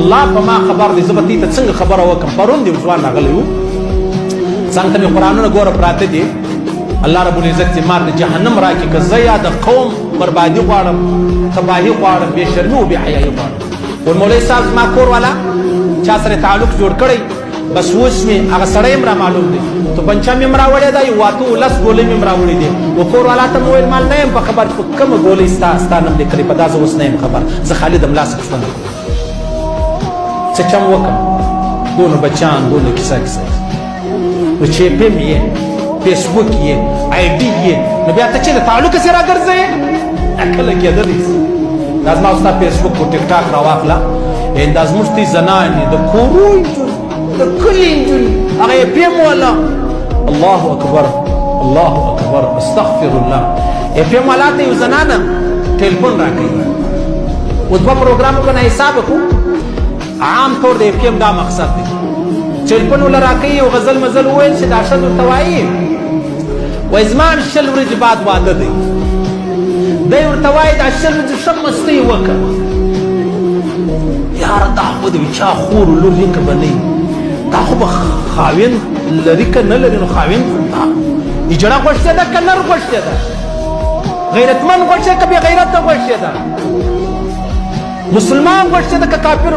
الله په ما خبر دی زه به دې ته څنګه خبره وکړم پرون دې ځوان راغلی و څنګه مې قرآنونه ګوره پراته دي الله رب العزت دې ما ته جهنم راکړي که زه یا د قوم بربادي غواړم تباهي غواړم بې شرمي و بې حیایي غواړم ور مولوي صاحب زما کور والا چا سره تعلق جوړ کړی بس اوس مې هغه سړی هم را معلوم دی تو پنچه مې هم راوړی دی یو اته لس ګولۍ مې هم راوړي دي و کور والا ته مې ویل مال نه یم په خبر په کومه ګولۍ ستا نوم لیکلی په دا زه اوس نه یم خبر زه خالد هملاسه پوښتنه کوم څه چم وکړم دونه بچیان دونه کیسه نو چې پم یې فیسبوک یې آی ډي یې نو بیا ته چې د تعلق سره راګرځې کله کېدلی دا زما ستا فیسبوک او ټیک ټاک راواخله دا زموږ تی زنانې د کورو د کلي نجونې هغه یې پم والا الله اکبر الله اکبر استغفر الله پم والا ته یو زنانه ټلیفون راکوي اوس دوه پروګرامونه حساب وکړو عام طور د پم دا مقصد دی ټلیفون ولا راکوي یو غزل مزل وویل چې دا ښځو ورته وایي وایي زما 20 ورځې بعد واده دی دی ورته وایي دا 20 ورځې ښه مستۍ وکړه یاره دا خو د چا خور لور وي که به نه دا خو به خاوند لري که نه لري نو خاوند اجړه غوښتې ده که نر غوښتې ده غیرتمند غوښتې که بې غیرته غوښتې ده مسلمان غوښتې ده که کافر